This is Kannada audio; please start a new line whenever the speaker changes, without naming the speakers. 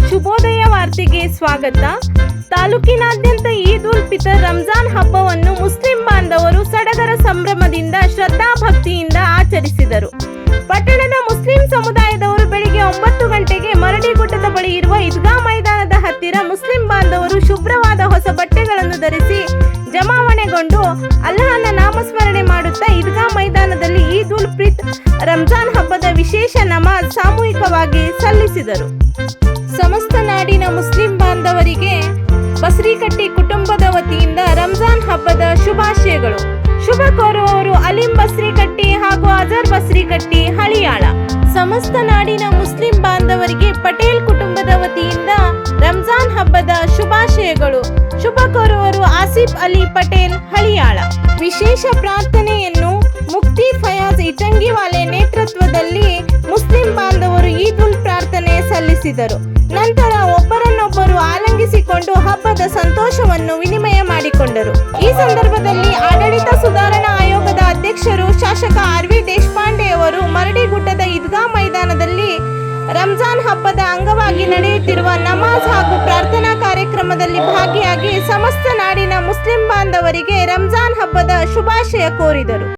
ಶುಭೋದಯ ವಾರ್ತೆಗೆ ಸ್ವಾಗತ. ತಾಲೂಕಿನಾದ್ಯಂತ ಈದ್ ಉಲ್ ಫಿತರ್ ರಂಜಾನ್ ಹಬ್ಬವನ್ನು ಮುಸ್ಲಿಂ ಬಾಂಧವರು ಸಡಗರ ಸಂಭ್ರಮದಿಂದ ಶ್ರದ್ಧಾ ಭಕ್ತಿಯಿಂದ ಆಚರಿಸಿದರು. ಪಟ್ಟಣದ ಮುಸ್ಲಿಂ ಸಮುದಾಯದವರು ಬೆಳಿಗ್ಗೆ 9 ಗಂಟೆಗೆ ಮರಡಿಗುಡ್ಡದ ಬಳಿ ಇರುವ ಈದ್ಗಾ ಮೈದಾನದ ಹತ್ತಿರ ಮುಸ್ಲಿಂ ಬಾಂಧವರು ಶುಭ್ರವಾದ ಹೊಸ ಬಟ್ಟೆಗಳನ್ನು ಧರಿಸಿ ಜಮಾವಣೆಗೊಂಡು ಅಲ್ಲಾಹನ ನಾಮಸ್ಮರಣೆ ಮಾಡುತ್ತಾ ಈದ್ಗಾ ಮೈದಾನದಲ್ಲಿ ಈದ್ ಉಲ್ ಫಿತರ್ ರಂಜಾನ್ ಹಬ್ಬದ ವಿಶೇಷ ನಮಾಜ್ ಸಾಮೂಹಿಕವಾಗಿ ಸಲ್ಲಿಸಿದರು. ಸಮಸ್ತ ನಾಡಿನ ಮುಸ್ಲಿಂ ಬಾಂಧವರಿಗೆ ಬಸ್ರಿಕಟ್ಟಿ ಕುಟುಂಬದ ವತಿಯಿಂದ ರಂಜಾನ್ ಹಬ್ಬದ ಶುಭಾಶಯಗಳು. ಶುಭ ಕೋರುವವರು ಅಲಿಂ ಬಸ್ರಿಕಟ್ಟಿ ಹಾಗೂ ಅಜರ್ ಬಸ್ರಿಕಟ್ಟಿ ಹಳಿಯಾಳ. ಸಮಸ್ತ ನಾಡಿನ ಮುಸ್ಲಿಂ ಬಾಂಧವರಿಗೆ ಪಟೇಲ್ ಕುಟುಂಬದ ವತಿಯಿಂದ ರಂಜಾನ್ ಹಬ್ಬದ ಶುಭಾಶಯಗಳು. ಶುಭ ಕೋರುವವರು ಆಸಿಫ್ ಅಲಿ ಪಟೇಲ್ ಹಳಿಯಾಳ. ವಿಶೇಷ ಪ್ರಾರ್ಥನೆಯನ್ನು ಮುಫ್ತಿ ಫಯಾಜ್ ಇಟಂಗಿವಾಲೆ ನೇತೃತ್ವದಲ್ಲಿ ಮುಸ್ಲಿಂ ಬಾಂಧವರು ಈದ್ ಉಲ್ ಪ್ರಾರ್ಥನೆ ಸಲ್ಲಿಸಿದರು. ನಂತರ ಒಬ್ಬರನ್ನೊಬ್ಬರು ಆಲಿಂಗಿಸಿಕೊಂಡು ಹಬ್ಬದ ಸಂತೋಷವನ್ನು ವಿನಿಮಯ ಮಾಡಿಕೊಂಡರು. ಈ ಸಂದರ್ಭದಲ್ಲಿ ಆಡಳಿತ ಸುಧಾರಣಾ ಆಯೋಗದ ಅಧ್ಯಕ್ಷರು ಶಾಸಕ ಆರ್.ವಿ. ದೇಶಪಾಂಡೆ ಅವರು ಮರಡಿಗುಡ್ಡದ ಈದ್ಗಾ ಮೈದಾನದಲ್ಲಿ ರಂಜಾನ್ ಹಬ್ಬದ ಅಂಗವಾಗಿ ನಡೆಯುತ್ತಿರುವ ನಮಾಜ್ ಹಾಗೂ ಪ್ರಾರ್ಥನಾ ಕಾರ್ಯಕ್ರಮದಲ್ಲಿ ಭಾಗಿಯಾಗಿ ಸಮಸ್ತ ನಾಡಿನ ಮುಸ್ಲಿಂ ಬಾಂಧವರಿಗೆ ರಂಜಾನ್ ಹಬ್ಬದ ಶುಭಾಶಯ ಕೋರಿದರು.